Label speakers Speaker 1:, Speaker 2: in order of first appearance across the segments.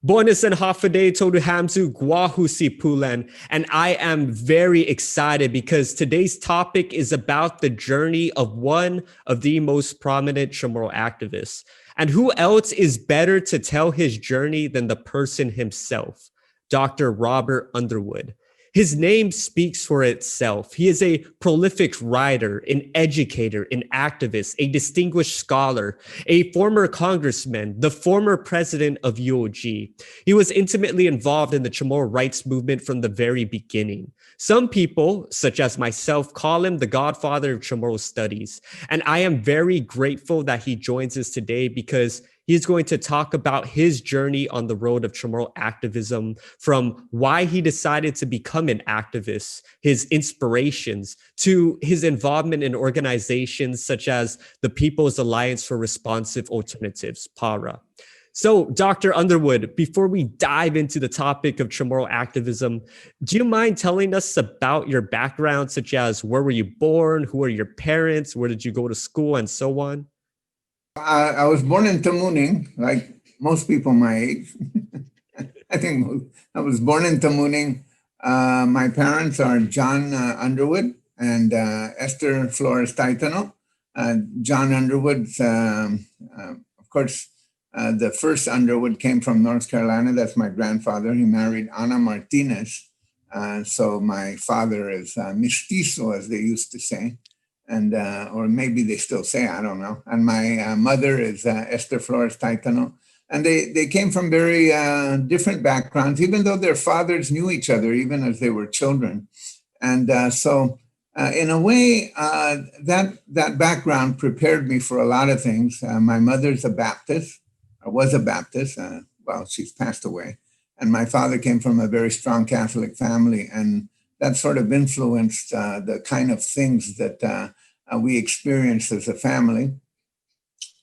Speaker 1: Bonus and Hafade Toduhamzu Guahusi Pulan. And I am very excited because today's topic is about the journey of one of the most prominent CHamoru activists. And who else is better to tell his journey than the person himself, Dr. Robert Underwood. His name speaks for itself. He is a prolific writer, an educator, an activist, a distinguished scholar, a former congressman, the former president of UOG. He was intimately involved in the CHamoru rights movement from the very beginning. Some people, such as myself, call him the godfather of CHamoru studies. And I am very grateful that he joins us today because he's going to talk about his journey on the road of CHamoru activism, from why he decided to become an activist, his inspirations, to his involvement in organizations such as the People's Alliance for Responsive Alternatives, PARA. So, Dr. Underwood, before we dive into the topic of CHamoru activism, do you mind telling us about your background, such as where were you born, who are your parents, where did you go to school, and so on?
Speaker 2: I was born in Tamuning, like most people my age. I think I was born in Tamuning. My parents are John Underwood and Esther Flores Taitano. John Underwood's, of course, the first Underwood came from North Carolina. That's my grandfather. He married Ana Martinez. So my father is mestizo, as they used to say. And or maybe they still say, I don't know. And my mother is Esther Flores Taitano. And they came from very different backgrounds, even though their fathers knew each other, even as they were children. And so in a way, that background prepared me for a lot of things. My mother's a Baptist, or was a Baptist. Well, she's passed away. And my father came from a very strong Catholic family. And that sort of influenced the kind of things that we experienced as a family.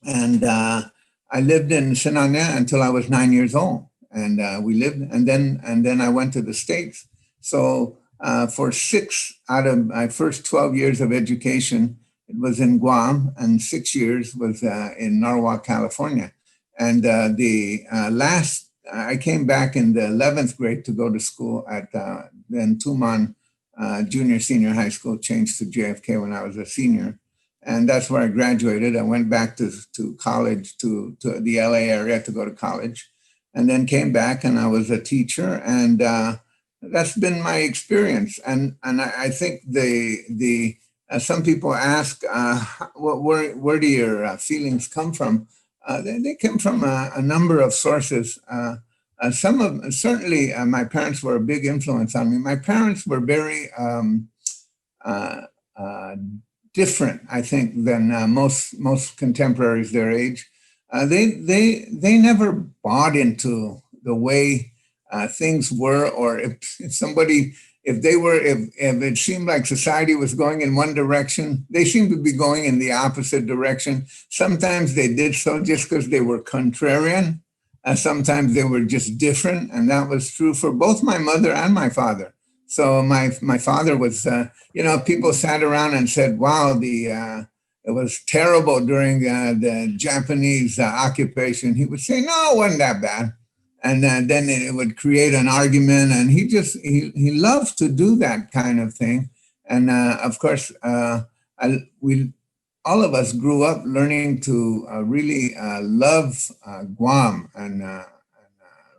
Speaker 2: And I lived in Sinania until I was 9 years old. And we lived, and then I went to the States. So for 6 out of my first 12 years of education, it was in Guam, and 6 years was in Norwalk, California. And I came back in the 11th grade to go to school at then Tuman Senior High School, changed to JFK when I was a senior. And that's where I graduated. I went back to college, to the LA area to go to college, and then came back and I was a teacher. And that's been my experience. And I think some people ask, where do your feelings come from? They come from a number of sources. Certainly my parents were a big influence on me. My parents were very different, I think, than most contemporaries their age. They never bought into the way things were, or if it seemed like society was going in one direction, they seemed to be going in the opposite direction. Sometimes they did so just because they were contrarian. Sometimes they were just different, and that was true for both my mother and my father. So my father was, people sat around and said, "Wow, it was terrible during the Japanese occupation." He would say, "No, it wasn't that bad," and then it would create an argument. And he loved to do that kind of thing. And of course, all of us grew up learning to really love Guam and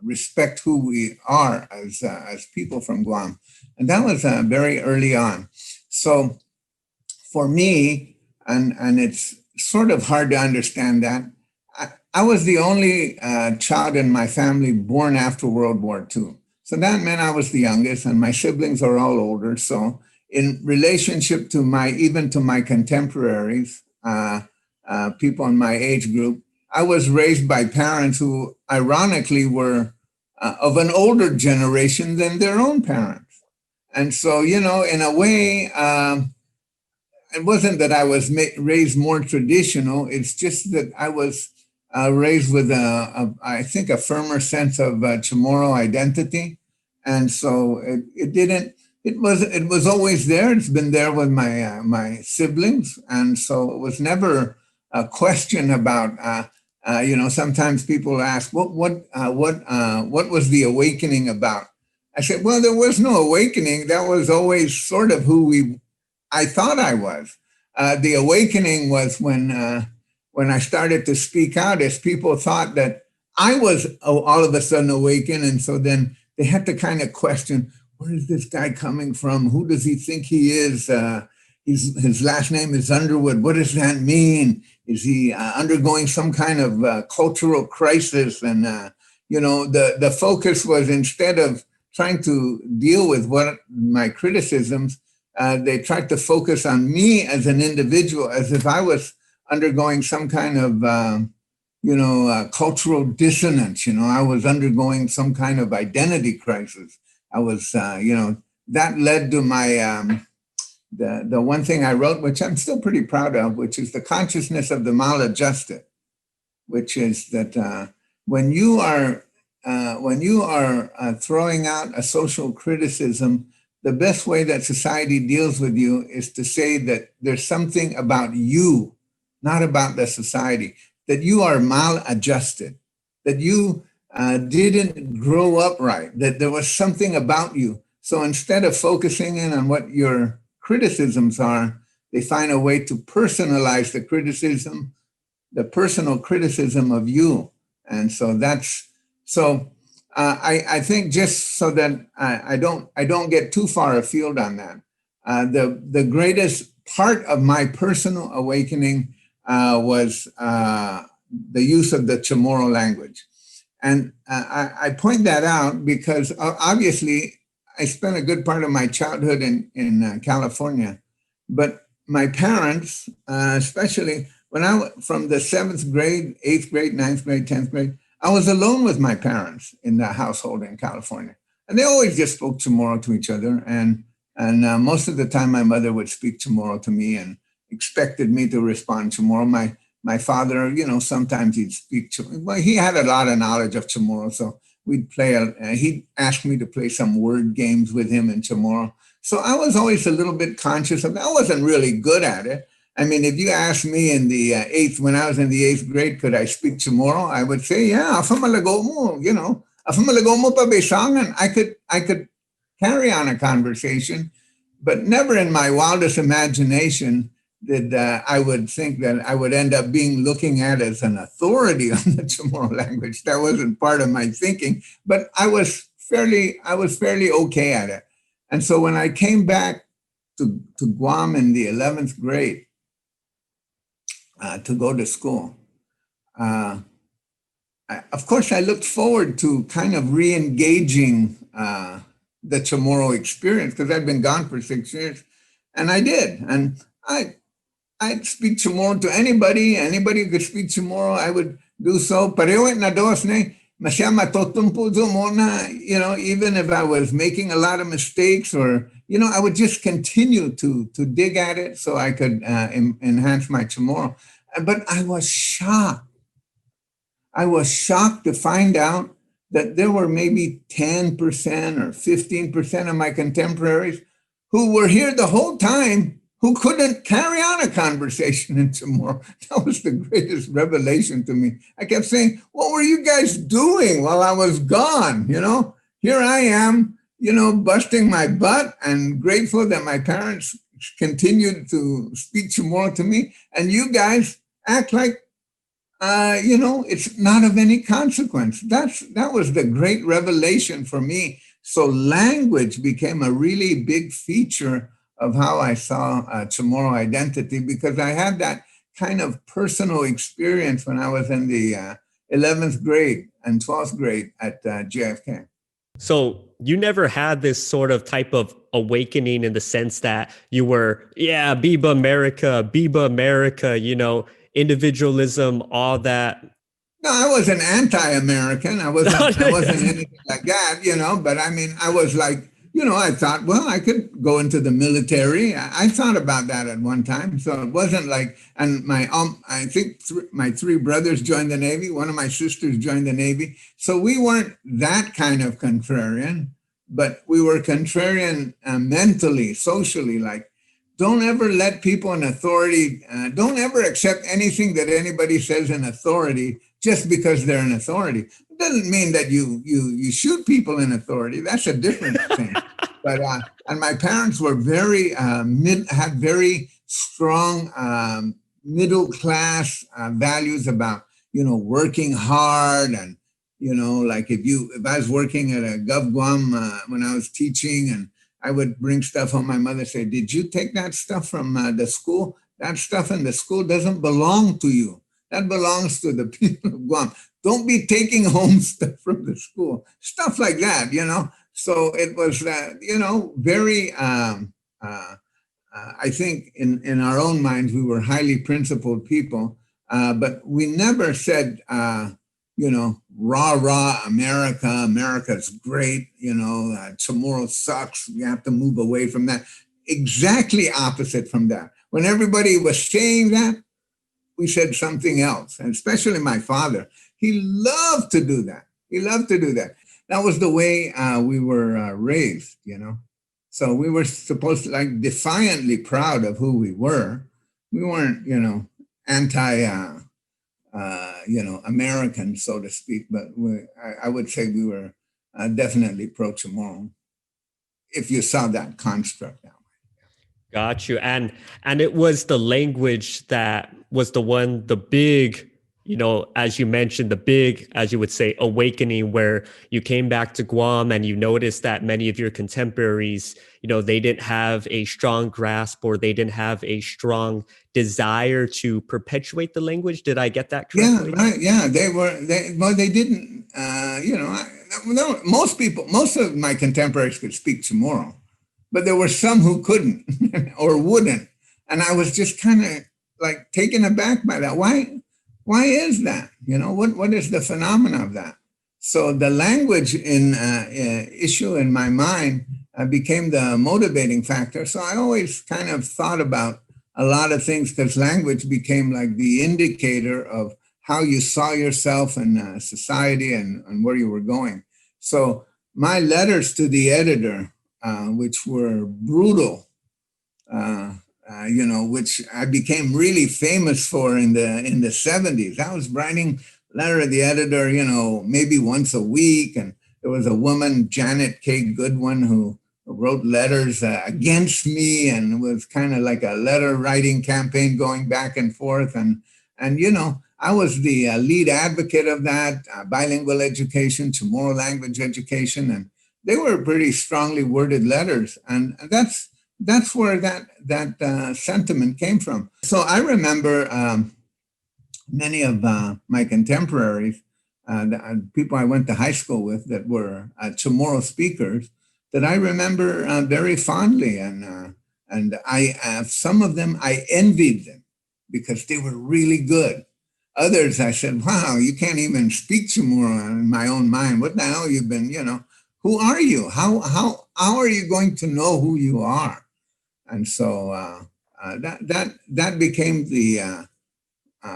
Speaker 2: respect who we are as people from Guam. And that was very early on. So for me, and it's sort of hard to understand that, I was the only child in my family born after World War II. So that meant I was the youngest, and my siblings are all older. So in relationship to my contemporaries, people in my age group, I was raised by parents who ironically were of an older generation than their own parents. And so, in a way, it wasn't that I was raised more traditional. It's just that I was raised with I think a firmer sense of CHamoru identity. And so it was always there. It's been there with my siblings. And so it was never a question about Sometimes people ask, what was the awakening about? I said, well, there was no awakening. That was always sort of who I thought I was. The awakening was when I started to speak out, as people thought that I was all of a sudden awakened. And so then they had to kind of question, where is this guy coming from? Who does he think he is? His last name is Underwood. What does that mean? Is he undergoing some kind of cultural crisis? And, the focus was, instead of trying to deal with what my criticisms, they tried to focus on me as an individual, as if I was undergoing some kind of, cultural dissonance. I was undergoing some kind of identity crisis. I was, that led to my, the one thing I wrote, which I'm still pretty proud of, which is the consciousness of the maladjusted, which is that when you are throwing out a social criticism, the best way that society deals with you is to say that there's something about you, not about the society, that you are maladjusted, that you didn't grow up right, that there was something about you. So instead of focusing in on what your criticisms are, they find a way to personalize the criticism, the personal criticism of you. And so I think, just so that I don't get too far afield on that, the greatest part of my personal awakening was the use of the CHamoru language. And I point that out because obviously I spent a good part of my childhood in California, but my parents, especially from the 7th grade, 8th grade, 9th grade, 10th grade, I was alone with my parents in the household in California. And they always just spoke CHamoru to each other. And most of the time, my mother would speak CHamoru to me and expected me to respond CHamoru. My father, sometimes he'd speak CHamoru. Well, he had a lot of knowledge of CHamoru, so we'd he'd ask me to play some word games with him in CHamoru. So I was always a little bit conscious of that. I wasn't really good at it. I mean, if you asked me in the when I was in the 8th grade, could I speak CHamoru? I would say, yeah, afamalago mo, afamalago mo pa besangan. I could carry on a conversation, but never in my wildest imagination did I would think that I would end up looking at as an authority on the CHamoru language. That wasn't part of my thinking, but I was fairly okay at it. And so when I came back to Guam in the 11th grade to go to school, of course, I looked forward to kind of re-engaging the CHamoru experience, because I'd been gone for 6 years, and I did. And I'd speak CHamoru to anybody who could speak CHamoru, I would do so. Even if I was making a lot of mistakes, or, I would just continue to dig at it so I could enhance my CHamoru. But I was shocked. I was shocked to find out that there were maybe 10% or 15% of my contemporaries who were here the whole time, who couldn't carry on a conversation in CHamoru. That was the greatest revelation to me. I kept saying, what were you guys doing while I was gone? Here I am, busting my butt and grateful that my parents continued to speak CHamoru to me. And you guys act like, it's not of any consequence. That was the great revelation for me. So language became a really big feature of how I saw CHamoru identity, because I had that kind of personal experience when I was in the 11th grade and 12th grade at JFK.
Speaker 1: So you never had this sort of type of awakening in the sense that you were, Biba America, individualism, all that.
Speaker 2: No, I wasn't anti-American. I wasn't anything like that, but I mean, I was like, I thought, well, I could go into the military. I thought about that at one time. So it wasn't like, and I think my 3 brothers joined the Navy. One of my sisters joined the Navy. So we weren't that kind of contrarian, but we were contrarian mentally, socially, like, don't ever let people in authority, don't ever accept anything that anybody says in authority just because they're an authority. It doesn't mean that you shoot people in authority. That's a different thing. But and my parents were had very strong middle class values about working hard, and like if I was working at a Gov Guam when I was teaching, and I would bring stuff home, my mother said, "Did you take that stuff from the school? That stuff in the school doesn't belong to you. That belongs to the people of Guam. Don't be taking home stuff from the school." Stuff like that, So it was, very, I think in our own minds, we were highly principled people, but we never said, rah, rah, America's great, CHamoru sucks, we have to move away from that. Exactly opposite from that. When everybody was saying that, we said something else, and especially my father. He loved to do that. That was the way we were raised, So we were supposed to defiantly proud of who we were. We weren't, American, so to speak, but I would say we were definitely pro-CHamoru, if you saw that construct now.
Speaker 1: Got you. And it was the language that was the big, as you mentioned, the big, as you would say, awakening, where you came back to Guam and you noticed that many of your contemporaries, they didn't have a strong grasp, or they didn't have a strong desire to perpetuate the language. Did I get that correctly?
Speaker 2: Yeah, right. Yeah, they didn't, most of my contemporaries could speak Chamorro, but there were some who couldn't or wouldn't. And I was just kind of taken aback by that. Why is that? What is the phenomena of that? So the language issue in my mind became the motivating factor. So I always kind of thought about a lot of things, because language became like the indicator of how you saw yourself in society and where you were going. So my letters to the editor, which were brutal, which I became really famous for in the 70s. I was writing letter to the editor, maybe once a week. And there was a woman, Janet K. Goodwin, who wrote letters against me, and it was kind of like a letter writing campaign going back and forth. And I was the lead advocate of that, bilingual education, Chamorro language education. And they were pretty strongly worded letters. And that's where that sentiment came from. So I remember many of my contemporaries, the people I went to high school with that were Chamorro speakers, that I remember very fondly. And some of them, I envied them because they were really good. Others, I said, wow, you can't even speak Chamorro in my own mind. What the hell you've been, who are you? How are you going to know who you are? And so that became the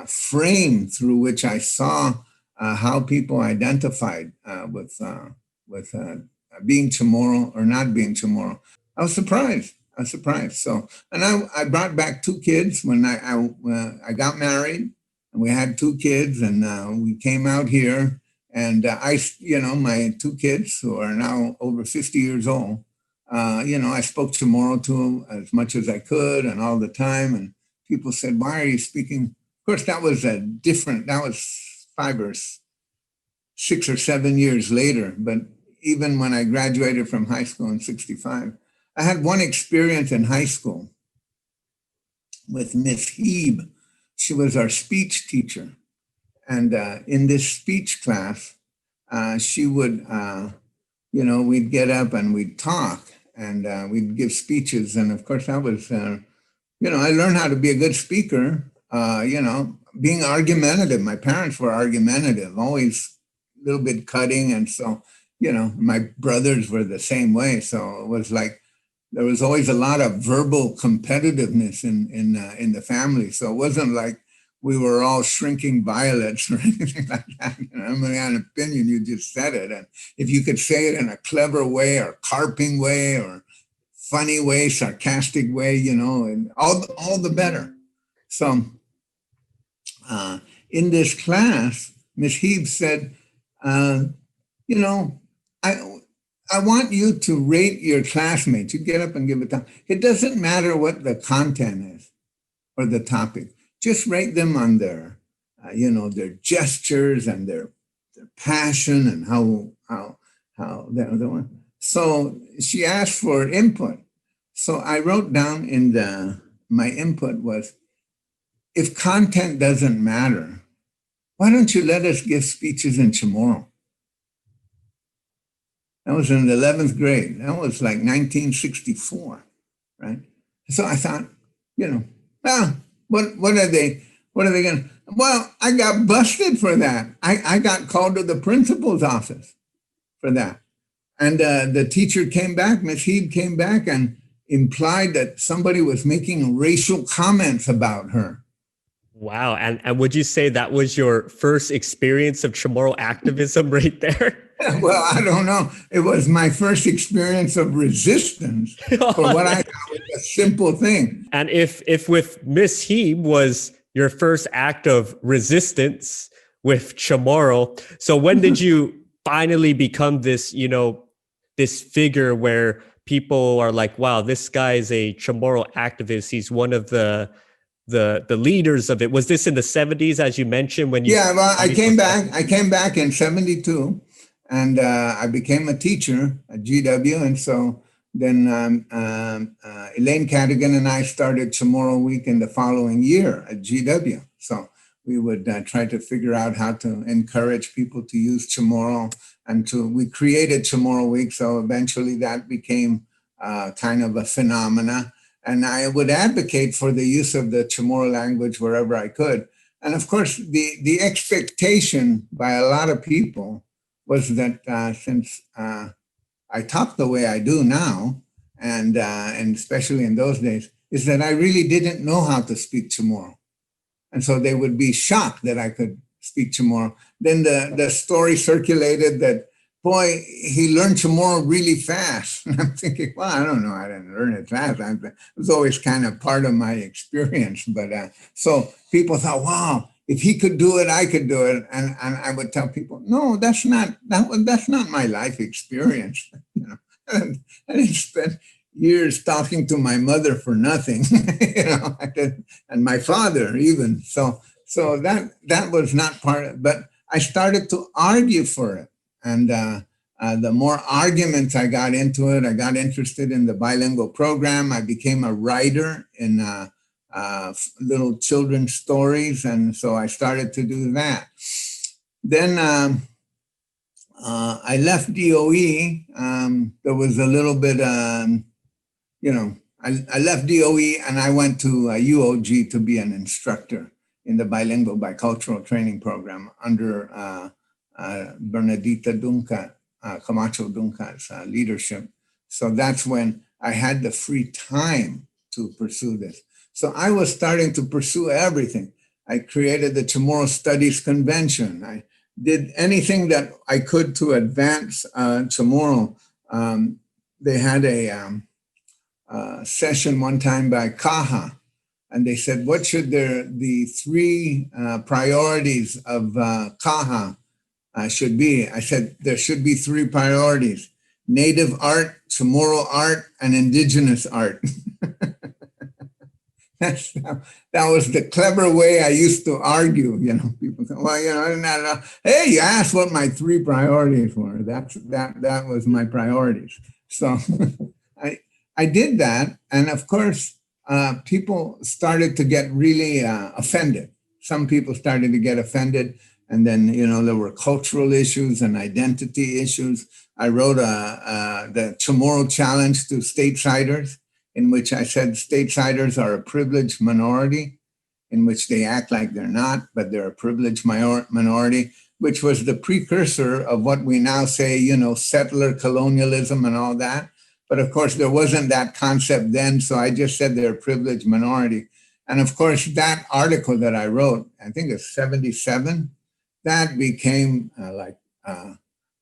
Speaker 2: frame through which I saw how people identified with being Chamorro or not being Chamorro. I was surprised. So, and I brought back 2 kids when I got married, and we had 2 kids, and we came out here. And my 2 kids, who are now over 50 years old, I spoke Chamorro to them as much as I could and all the time. And people said, why are you speaking? Of course, that was that was 5 or 6 or 7 years later. But even when I graduated from high school in 65, I had one experience in high school with Miss Hebe. She was our speech teacher. And in this speech class, she would, we'd get up and we'd talk, and we'd give speeches. And of course, I was, I learned how to be a good speaker, being argumentative. My parents were argumentative, always a little bit cutting. And so, my brothers were the same way. So it was like, there was always a lot of verbal competitiveness in the family. So it wasn't like we were all shrinking violets or anything like that. I had an opinion, you just said it. And if you could say it in a clever way or carping way or funny way, sarcastic way, and all the better. So in this class, Miss Heeb said, you know, I want you to rate your classmates. You get up and give a talk. It doesn't matter what the content is or the topic. Just rate them on their, their gestures and their passion and how they're doing. So she asked for input. So I wrote down my input was, if content doesn't matter, why don't you let us give speeches in Chamorro? That was in the 11th grade. That was like 1964, right? So I thought, what are they going to? Well, I got busted for that. I got called to the principal's office for that. And the teacher came back, Miss Heed came back and implied that somebody was making racial comments about her.
Speaker 1: Wow. And would you say that was your first experience of CHamoru activism right there?
Speaker 2: Well, I don't know. It was my first experience of resistance for what I thought was a simple thing.
Speaker 1: And if with Miss Heeb was your first act of resistance with CHamoru, so when did you finally become this, this figure where people are like, wow, this guy is a CHamoru activist. He's one of the leaders of it. Was this in the 70s, as you mentioned? When you
Speaker 2: I came back in 72. And I became a teacher at GW. And so then Elaine Cadigan and I started CHamoru Week in the following year at GW. So we would try to figure out how to encourage people to use CHamoru. And we created CHamoru Week. So eventually that became kind of a phenomena. And I would advocate for the use of the CHamoru language wherever I could. And of course, the expectation by a lot of people was that since I talk the way I do now, and especially in those days, is that I really didn't know how to speak CHamoru. And so they would be shocked that I could speak CHamoru. Then the story circulated that, boy, he learned CHamoru really fast. And I'm thinking, well, I don't know, I didn't learn it fast. It was always kind of part of my experience. But so people thought, wow, if he could do it, I could do it. And I would tell people, no, that's not my life experience. I didn't spend years talking to my mother for nothing, and my father even. So that was not part of it. But I started to argue for it. And the more arguments I got into it, I got interested in the bilingual program. I became a writer in little children's stories. And so I started to do that. Then I left DOE. There was a little bit, I left DOE and I went to UOG to be an instructor in the bilingual bicultural training program under Bernadita Dunca, Camacho Dunca's leadership. So that's when I had the free time to pursue this. So I was starting to pursue everything. I created the CHamoru Studies Convention. I did anything that I could to advance CHamoru. They had a session one time by Kaha, and they said, what should the three priorities of Kaha should be? I said, there should be three priorities: Native art, CHamoru art, and Indigenous art. That was the clever way I used to argue. People say, well, hey, you asked what my three priorities were. That was my priorities. So I did that. And of course, people started to get really offended. Some people started to get offended. And then, there were cultural issues and identity issues. I wrote the CHamoru Challenge to Statesiders, in which I said Statesiders are a privileged minority, in which they act like they're not, but they're a privileged minority, which was the precursor of what we now say, settler colonialism and all that. But of course, there wasn't that concept then. So I just said they're a privileged minority. And of course, that article that I wrote, I think it's 77, that became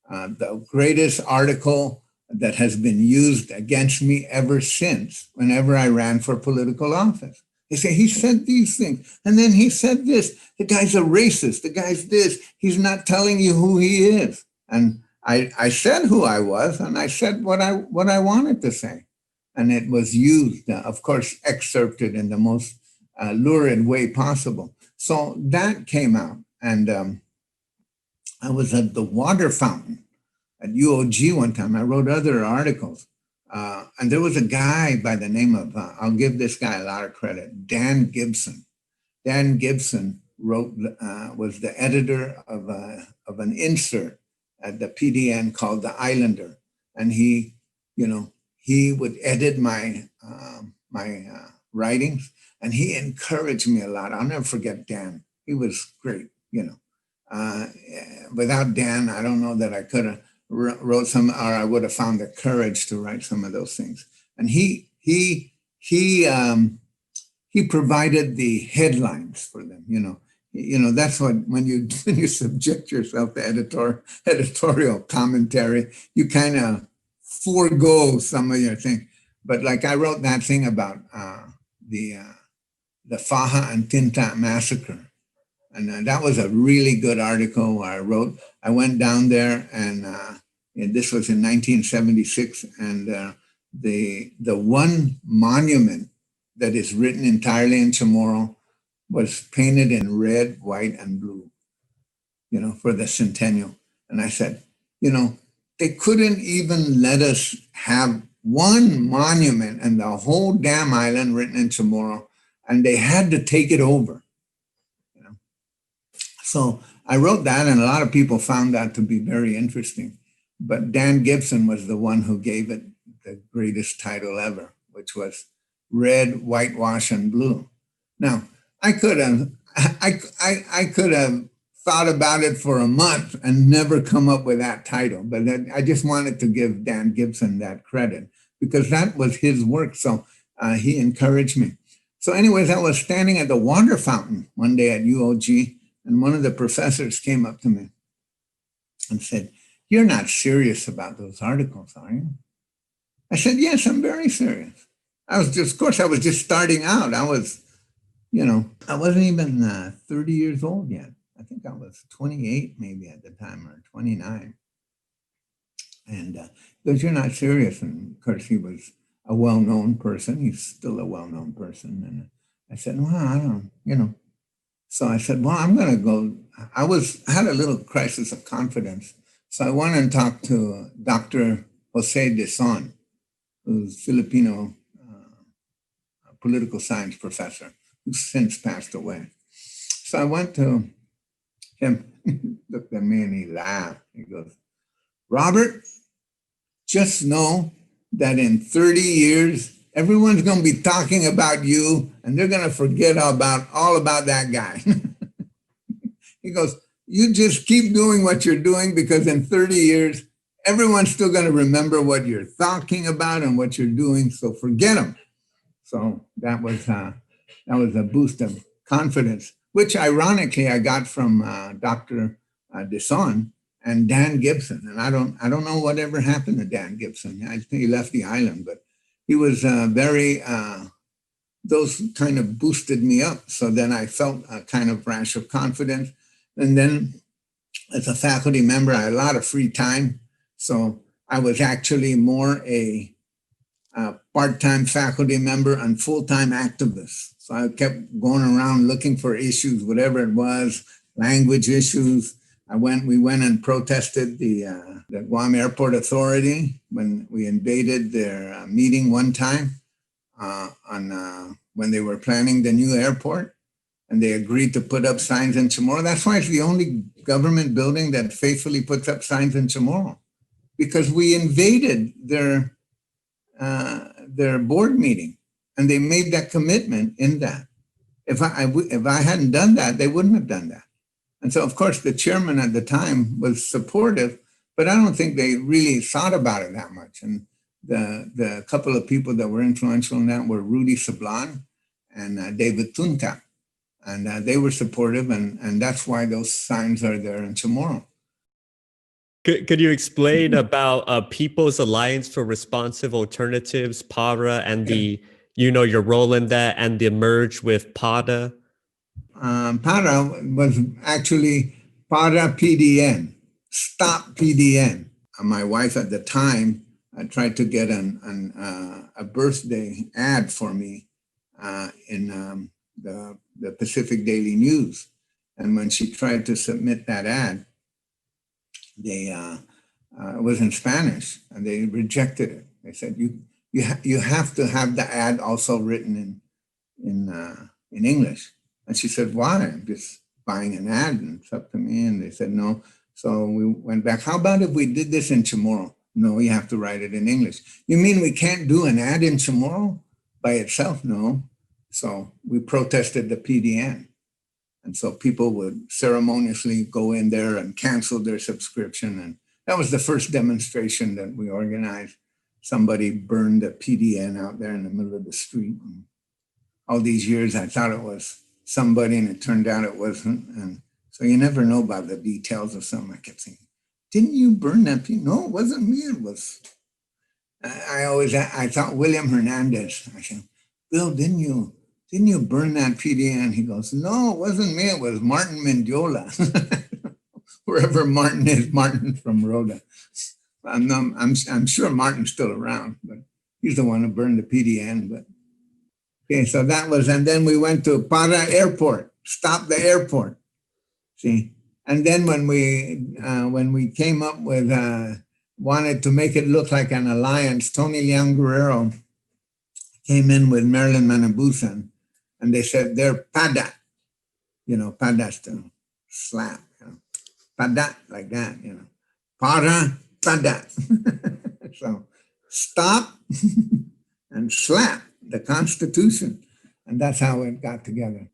Speaker 2: the greatest article that has been used against me ever since, whenever I ran for political office. They say, he said these things. And then he said this. The guy's a racist. The guy's this. He's not telling you who he is. And I said who I was, and I said what I wanted to say. And it was used, of course, excerpted in the most lurid way possible. So that came out. And I was at the water fountain at UOG one time. I wrote other articles. And there was a guy by the name of, I'll give this guy a lot of credit, Dan Gibson. Dan Gibson was the editor of an insert at the PDN called The Islander. And he would edit my writings, and he encouraged me a lot. I'll never forget Dan. He was great, Without Dan, I don't know that I could have wrote some, or I would have found the courage to write some of those things. And he provided the headlines for them. That's what, when you subject yourself to editorial commentary, you kind of forego some of your thing. But like I wrote that thing about the Faja and Tinta massacre. And that was a really good article I wrote. I went down there, and this was in 1976. And the one monument that is written entirely in Chamorro was painted in red, white, and blue, for the centennial. And I said, they couldn't even let us have one monument and the whole damn island written in Chamorro, and they had to take it over. So I wrote that, and a lot of people found that to be very interesting. But Dan Gibson was the one who gave it the greatest title ever, which was Red, Whitewash, and Blue. Now, I could have thought about it for a month and never come up with that title, but I just wanted to give Dan Gibson that credit because that was his work. So he encouraged me. So anyways, I was standing at the water fountain one day at UOG, and one of the professors came up to me and said, "You're not serious about those articles, are you?" I said, "Yes, I'm very serious." Of course, I was just starting out. I was, I wasn't even 30 years old yet. I think I was 28 maybe at the time, or 29. And he goes, "You're not serious." And of course, he was a well-known person. He's still a well-known person. And I said, "Well, I don't, So I said, "Well, I'm going to go." I had a little crisis of confidence. So I went and talked to Dr. Jose de Son, who's Filipino political science professor, who's since passed away. So I went to him, looked at me, and he laughed. He goes, "Robert, just know that in 30 years, everyone's going to be talking about you, and they're going to forget all about that guy." He goes, "You just keep doing what you're doing, because in 30 years, everyone's still going to remember what you're talking about and what you're doing. So forget them." So that was a boost of confidence, which ironically I got from Dr. Deson and Dan Gibson. And I don't know whatever happened to Dan Gibson. I think he left the island, but he was those kind of boosted me up. So then I felt a kind of rash of confidence. And then as a faculty member, I had a lot of free time. So I was actually more a part-time faculty member and full-time activist. So I kept going around looking for issues, whatever it was, language issues. We went and protested the Guam Airport Authority when we invaded their meeting one time when they were planning the new airport, and they agreed to put up signs in Chamorro. That's why it's the only government building that faithfully puts up signs in Chamorro, because we invaded their board meeting, and they made that commitment in that. If I hadn't done that, they wouldn't have done that. And so, of course, the chairman at the time was supportive, but I don't think they really thought about it that much. And the couple of people that were influential in that were Rudy Sablan and David Tunta. And they were supportive, and that's why those signs are there in Chamorro.
Speaker 1: Could you explain about People's Alliance for Responsive Alternatives, PARA, and the your role in that and the merge with PADA?
Speaker 2: PADA was actually PADA PDN, Stop PDN. My wife at the time tried to get a birthday ad for me in the Pacific Daily News. And when she tried to submit that ad, it was in Spanish, and they rejected it. They said, you have to have the ad also written in English. And she said, why? I'm just buying an ad and it's up to me. And they said, no. So we went back. How about if we did this in Chamorro? No, you have to write it in English. You mean we can't do an ad in Chamorro by itself? No. So we protested the PDN. And so people would ceremoniously go in there and cancel their subscription. And that was the first demonstration that we organized. Somebody burned the PDN out there in the middle of the street. And all these years, I thought it was somebody, and it turned out it wasn't. And so you never know about the details of something. I kept saying, didn't you burn that PDN? No, it wasn't me. It was, I thought William Hernandez. I said, Bill, didn't you burn that PDN? He goes, no, it wasn't me. It was Martin Mendiola. Wherever Martin is, Martin from Rhoda. I'm sure Martin's still around, but he's the one who burned the PDN. But okay, so that was, and then we went to Para Airport, stop the airport. See, and then when we came up with wanted to make it look like an alliance, Tony Leon Guerrero came in with Marilyn Manabusan, and they said they're Pada, Pada's to slap, Pada, like that, Para, Pada. So stop and slap the Constitution. And that's how it got together.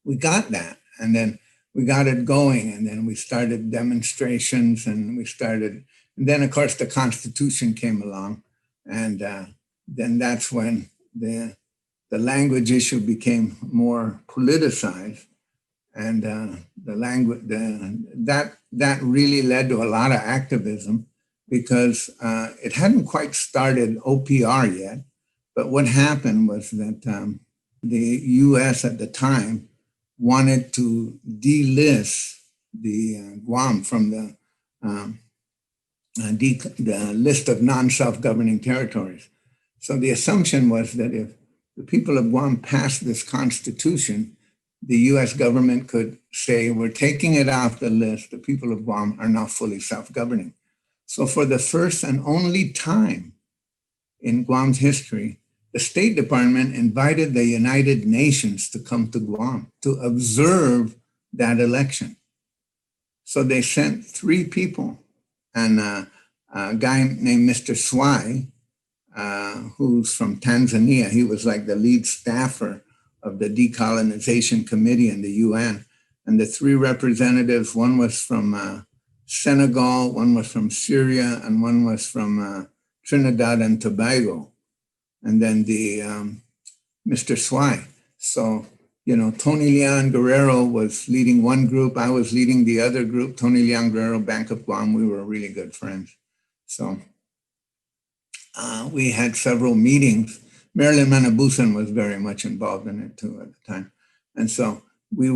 Speaker 2: We got that, and then we got it going, and then we started demonstrations, and then of course the Constitution came along, and then that's when the language issue became more politicized, and that really led to a lot of activism, because it hadn't quite started OPI-R yet. But what happened was that the U.S. at the time wanted to delist the Guam from the list of non-self-governing territories. So the assumption was that if the people of Guam passed this constitution, the U.S. government could say, we're taking it off the list. The people of Guam are now fully self-governing. So for the first and only time in Guam's history, the State Department invited the United Nations to come to Guam to observe that election. So they sent 3 people, and a guy named Mr. Swai, who's from Tanzania. He was like the lead staffer of the Decolonization Committee in the UN. And the 3 representatives, one was from Senegal, one was from Syria, and one was from Trinidad and Tobago. And then the Mr. Swai. So, Tony Leon Guerrero was leading one group. I was leading the other group. Tony Leon Guerrero, Bank of Guam. We were really good friends. So we had several meetings. Marilyn Manabusan was very much involved in it too at the time. And so we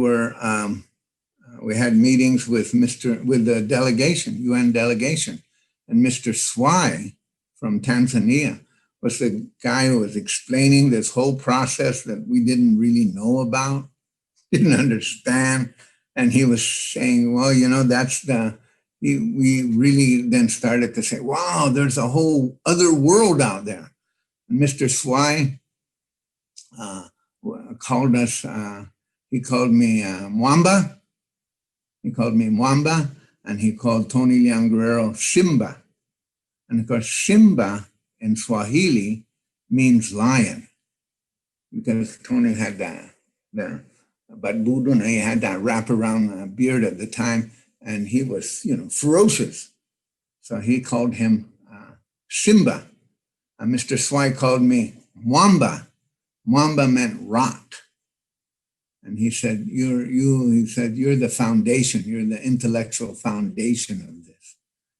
Speaker 2: had meetings with the delegation, UN delegation. And Mr. Swai from Tanzania was the guy who was explaining this whole process that we didn't really know about, didn't understand. And he was saying, well, we really then started to say, wow, there's a whole other world out there. And Mr. Swai called us, he called me Mwamba. He called me Mwamba, and he called Tony Leon Guerrero Simba. And of course, Simba in Swahili means lion, because Tony had but Buduna, he had that wraparound beard at the time, and he was, ferocious. So he called him Simba. And Mr. Swai called me Mwamba. Mwamba meant rock. And he said, you're the foundation, you're the intellectual foundation of this.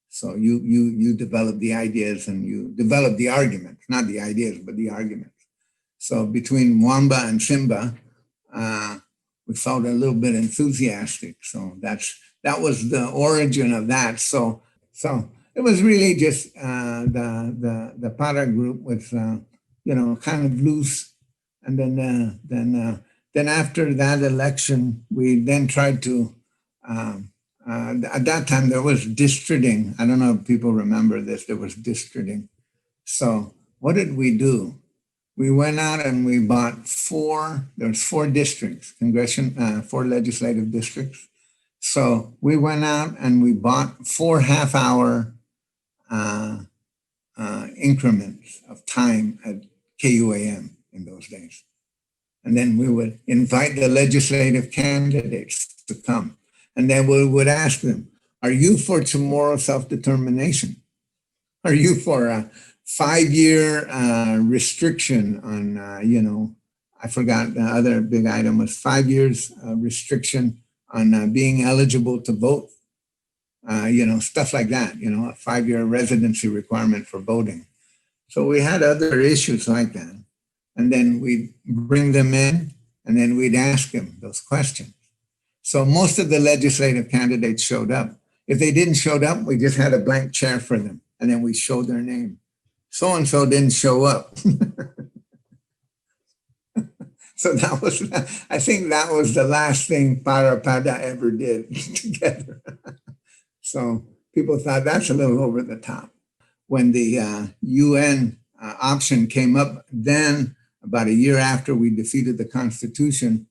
Speaker 2: So you develop the ideas and you develop the arguments, not the ideas, but the arguments. So between Mwamba and Simba, we felt a little bit enthusiastic. So that was the origin of that. So it was really just the Para group was kind of loose, and then after that election, we then tried to. At that time, there was districting. I don't know if people remember this. There was districting. So what did we do? We went out and we bought there's 4 districts, four legislative districts. So we went out and we bought 4 half-hour increments of time at KUAM in those days. And then we would invite the legislative candidates to come. And then we would ask them, are you for Chamorro self-determination? Are you for a 5-year restriction on, I forgot the other big item was 5 years restriction on being eligible to vote, stuff like that, a 5-year residency requirement for voting. So we had other issues like that. And then we'd bring them in and then we'd ask them those questions. So most of the legislative candidates showed up. If they didn't show up, we just had a blank chair for them. And then we showed their name. So-and-so didn't show up. So I think that was the last thing Para ever did together. So people thought that's a little over the top. When the UN option came up, then about a year after we defeated the Constitution,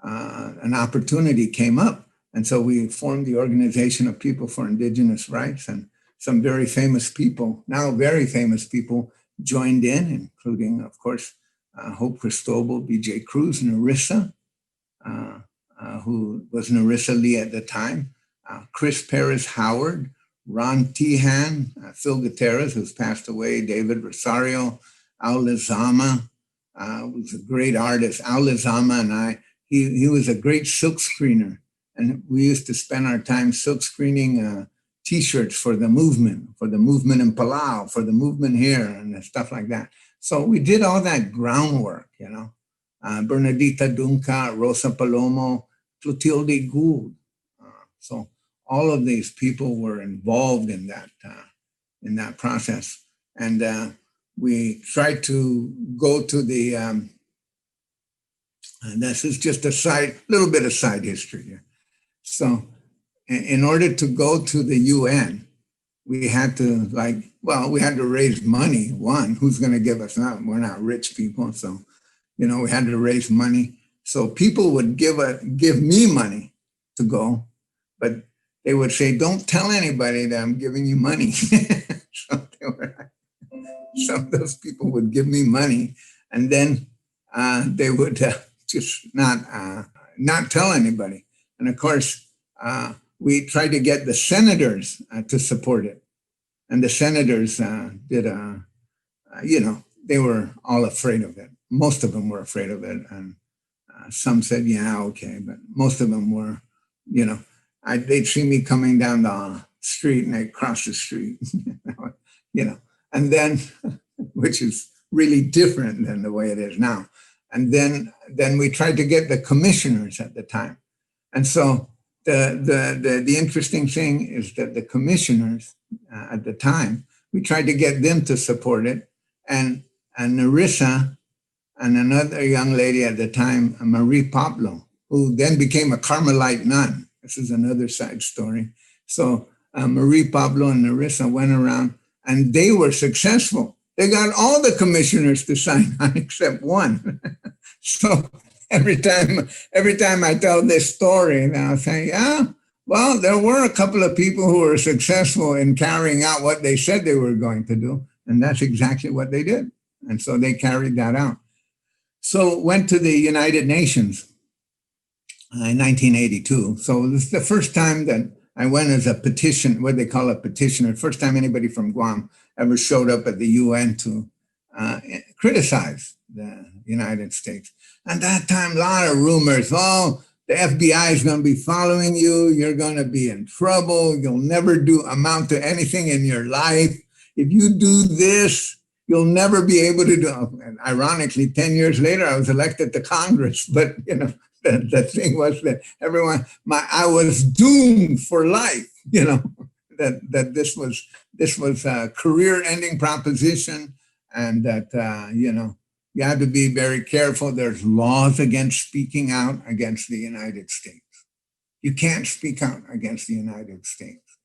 Speaker 2: an opportunity came up. And so we formed the Organization of People for Indigenous Rights, and some very famous people, now very famous people, joined in, including, of course, Hope Cristobal, B.J. Cruz, Narissa, who was Narissa Lee at the time, Chris Perez Howard, Ron Tehan, Phil Gutierrez, who's passed away, David Rosario, Al Lizama, was a great artist. Al Lizama and he was a great silk screener. And we used to spend our time silk screening T-shirts for the movement in Palau, for the movement here, and stuff like that. So we did all that groundwork, Bernadita Dunca, Rosa Palomo, Clotilde Gould. So all of these people were involved in that process. And we tried to go to the, and this is just a little bit of side history here. So in order to go to the UN, we had to we had to raise money. One, who's going to give us that? We're not rich people. So, we had to raise money. So people would give me money to go, but they would say, don't tell anybody that I'm giving you money. So some of those people would give me money, and then they would just not tell anybody. And of course, we tried to get the senators to support it. And the senators they were all afraid of it. Most of them were afraid of it. And some said, yeah, okay. But most of them were, they'd see me coming down the street and they'd cross the street, and then, which is really different than the way it is now. And then we tried to get the commissioners at the time. And so the interesting thing is that the commissioners at the time, we tried to get them to support it. And Narissa and another young lady at the time, Marie Pablo, who then became a Carmelite nun. This is another side story. So Marie Pablo and Narissa went around and they were successful. They got all the commissioners to sign on except one. So every time I tell this story, they'll say, yeah, well, there were a couple of people who were successful in carrying out what they said they were going to do. And that's exactly what they did. And so they carried that out. So went to the United Nations in 1982. So this is the first time that I went as a what they call a petitioner, first time anybody from Guam ever showed up at the UN to criticize the United States. And that time, a lot of rumors. Oh, the FBI is going to be following you. You're going to be in trouble. You'll never amount to anything in your life. If you do this, you'll never be able to do. And ironically, 10 years later, I was elected to Congress. But, the thing was that I was doomed for life, that this was a career-ending proposition, and that, you have to be very careful. There's laws against speaking out against the United States. You can't speak out against the United States.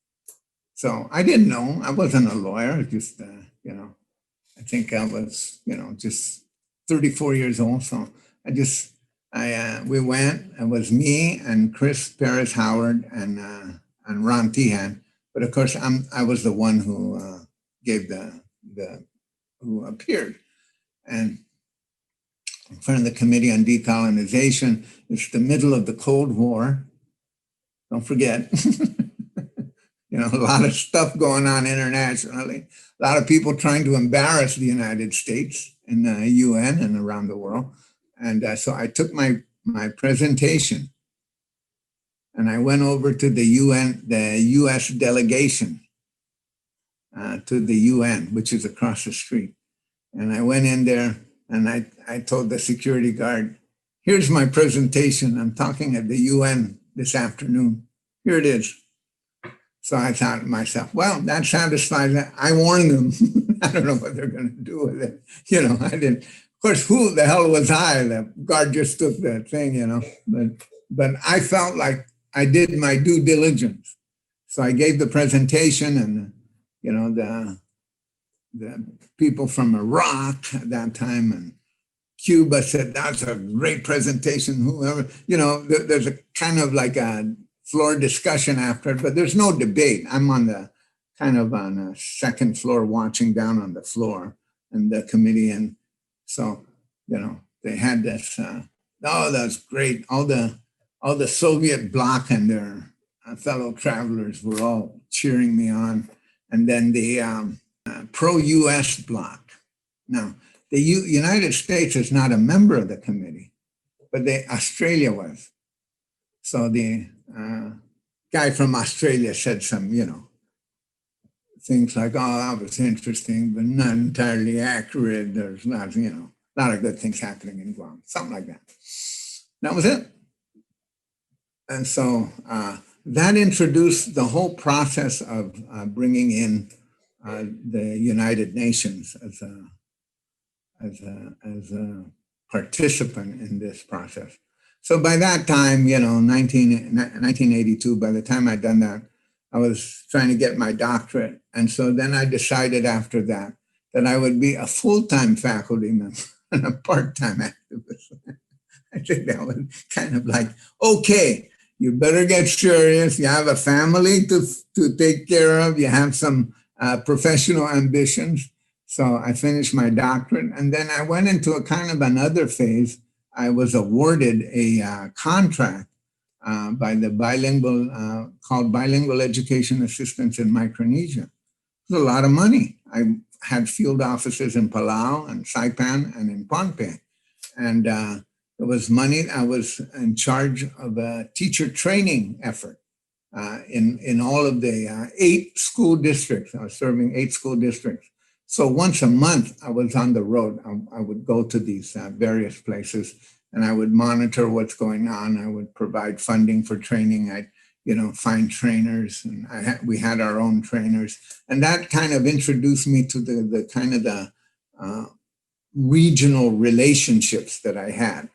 Speaker 2: So I didn't know. I wasn't a lawyer. Just, I think I was, just 34 years old. So we went. It was me and Chris Perez Howard and Ron Tehan. But of course, I was the one who gave who appeared. And in front of the Committee on Decolonization, it's the middle of the Cold War. Don't forget. A lot of stuff going on internationally, a lot of people trying to embarrass the United States in the UN and around the world. And so I took my presentation and I went over to the US delegation to the UN, which is across the street. And I went in there and I told the security guard, here's my presentation. I'm talking at the UN this afternoon. Here it is. So I thought to myself, well, that satisfies that. I warned them. I don't know what they're going to do with it. I didn't. Of course, who the hell was I? The guard just took that thing, But I felt like I did my due diligence. So I gave the presentation, and the people from Iraq at that time and Cuba said, that's a great presentation. Whoever, there's a kind of like a floor discussion after it, but there's no debate. I'm on the second floor watching down on the floor and the committee. And so, they had this, that's great. All the Soviet bloc and their fellow travelers were all cheering me on. And then the pro-US bloc. Now, the United States is not a member of the committee, but Australia was. So the guy from Australia said some, things like, oh, that was interesting, but not entirely accurate. There's not, a lot of good things happening in Guam, something like that. That was it. And so that introduced the whole process of bringing in the United Nations as a participant in this process. So by that time, 1982, by the time I'd done that, I was trying to get my doctorate. And so then I decided after that I would be a full-time faculty member and a part-time activist. I think that was kind of like, okay, you better get serious. You have a family to take care of. You have some professional ambitions. So I finished my doctorate, and then I went into a kind of another phase. I was awarded a contract by the called Bilingual Education Assistance in Micronesia. It was a lot of money. I had field offices in Palau and Saipan and in Pohnpei. And it was money. I was in charge of a teacher training effort in all of the 8 school districts. I was serving 8 school districts. So once a month, I was on the road. I would go to these various places, and I would monitor what's going on. I would provide funding for training. I'd, find trainers, and we had our own trainers, and that kind of introduced me to the regional relationships that I had.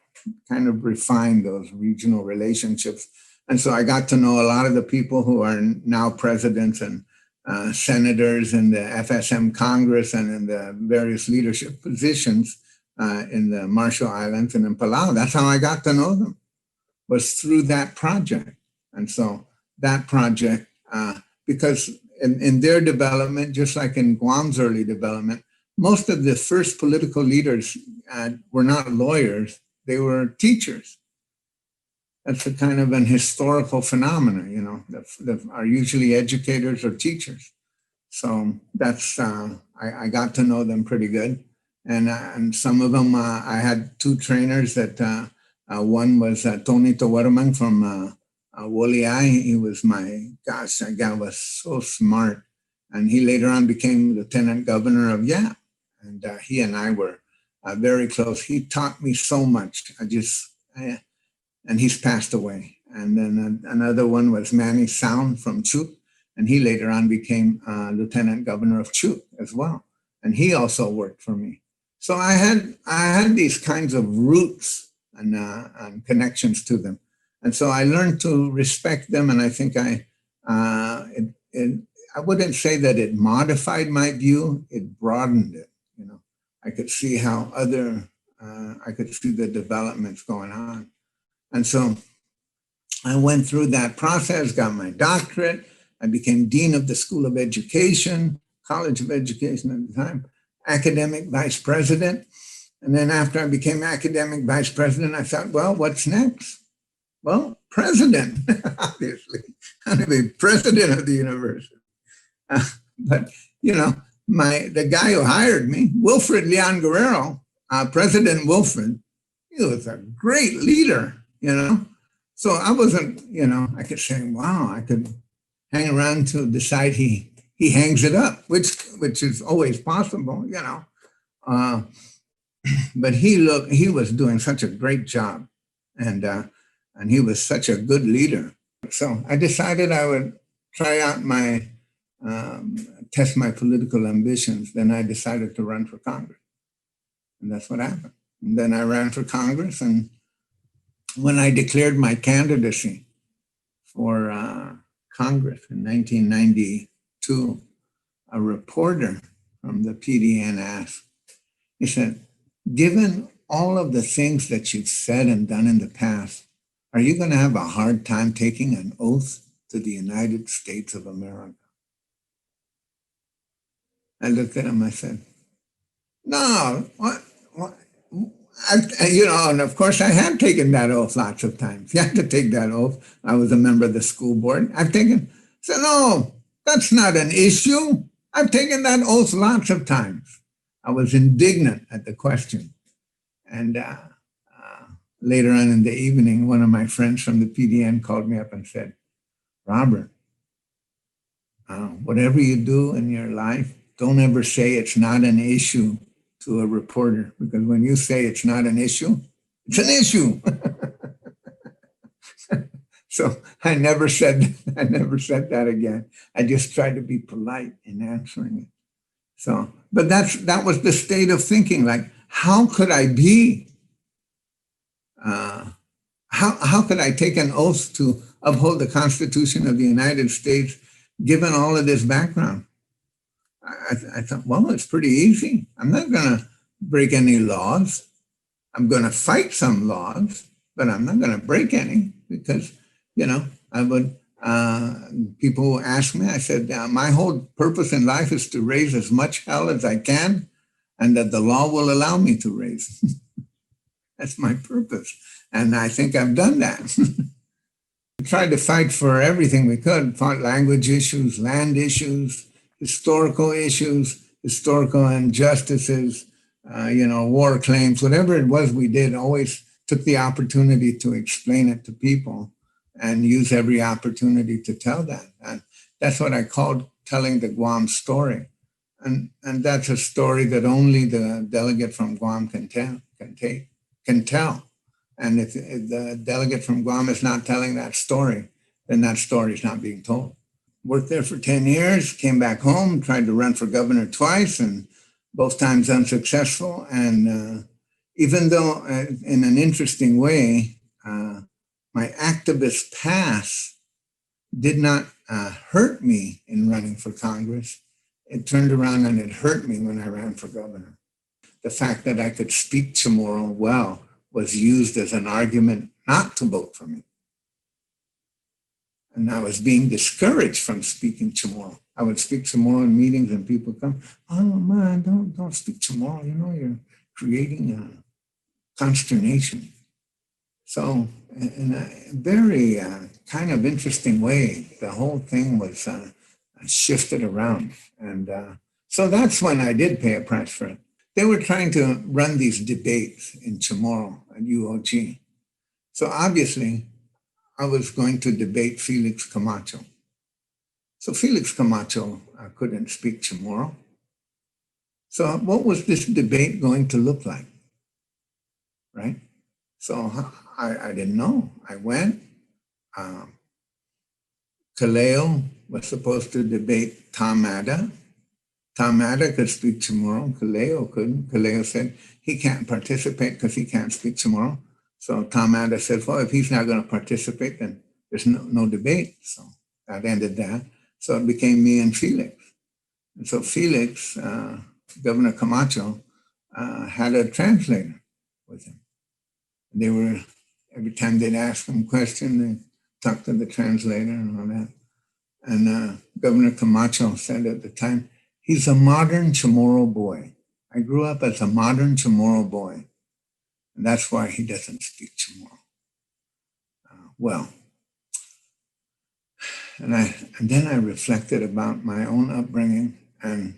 Speaker 2: Kind of refined those regional relationships, and so I got to know a lot of the people who are now presidents and senators in the FSM Congress and in the various leadership positions in the Marshall Islands and in Palau. That's how I got to know them, was through that project. And so that project, because in their development, just like in Guam's early development, most of the first political leaders were not lawyers, they were teachers. That's a kind of an historical phenomenon, that are usually educators or teachers. So that's, I got to know them pretty good. And some of them, I had 2 trainers that, one was Tony Tawarman from Woliai. He was that guy was so smart. And he later on became Lieutenant Governor of Yap And he and I were very close. He taught me so much. And he's passed away. And then another one was Manny Sound from Chuk, and he later on became Lieutenant Governor of Chuk as well. And he also worked for me. So I had these kinds of roots and connections to them. And so I learned to respect them. And I think I wouldn't say that it modified my view, it broadened it. You know, I could see how I could see the developments going on. And so I went through that process, got my doctorate. I became Dean of the School of Education, College of Education at the time, academic vice president. And then after I became academic vice president, I thought, well, what's next? Well, president, obviously. I'm going to be president of the university. But, you know, the guy who hired me, Wilfred Leon Guerrero, President Wilfred, he was a great leader, you know. So I wasn't, you know, I could say, wow, I could hang around to decide he hangs it up, which is always possible, you know. But he was doing such a great job, and he was such a good leader. So I decided I would try out test my political ambitions. Then I decided to run for Congress, and that's what happened. And then I ran for Congress, and when I declared my candidacy for Congress in 1992, a reporter from the PDN asked, he said, given all of the things that you've said and done in the past, are you going to have a hard time taking an oath to the United States of America? I looked at him, I said, no, what? You know, and of course I had taken that oath lots of times. You have to take that oath. I was a member of the school board. I said, no, that's not an issue. I've taken that oath lots of times. I was indignant at the question. And later on in the evening, one of my friends from the PDN called me up and said, Robert, whatever you do in your life, don't ever say it's not an issue to a reporter, because when you say it's not an issue, it's an issue. So I never said that again. I just tried to be polite in answering it. So, but that was the state of thinking. Like, how could I be? How could I take an oath to uphold the Constitution of the United States, given all of this background? I thought, well, it's pretty easy. I'm not going to break any laws. I'm going to fight some laws, but I'm not going to break any, because, you know, I would, people ask me, I said, my whole purpose in life is to raise as much hell as I can, and that the law will allow me to raise. That's my purpose. And I think I've done that. We tried to fight for everything we could, fought language issues, land issues, historical issues, historical injustices, you know, war claims, whatever it was we did, always took the opportunity to explain it to people and use every opportunity to tell that. And that's what I called telling the Guam story. And that's a story that only the delegate from Guam can tell. And if the delegate from Guam is not telling that story, then that story is not being told. Worked there for 10 years, came back home, tried to run for governor twice, and both times unsuccessful. And even though in an interesting way, my activist past did not hurt me in running for Congress, it turned around and it hurt me when I ran for governor. The fact that I could speak Chamorro well was used as an argument not to vote for me. And I was being discouraged from speaking Chamorro. I would speak Chamorro in meetings and people come, oh man, don't speak Chamorro. You know, you're creating a consternation. So in a very kind of interesting way, the whole thing was shifted around. And so that's when I did pay a price for it. They were trying to run these debates in Chamorro at UOG. So obviously, I was going to debate Felix Camacho. So Felix Camacho couldn't speak Chamorro. So what was this debate going to look like, right? So I didn't know. I went. Kaleo was supposed to debate Tamada. Tamada could speak Chamorro. Kaleo couldn't. Kaleo said he can't participate because he can't speak Chamorro. So Tamada said, well, if he's not going to participate, then there's no debate. So that ended that. So it became me and Felix. And so Felix, Governor Camacho, had a translator with him. They were, every time they'd ask him a question, they talked to the translator and all that. And Governor Camacho said at the time, he's a modern Chamorro boy. I grew up as a modern Chamorro boy. And that's why he doesn't speak Chamorro. And then I reflected about my own upbringing, and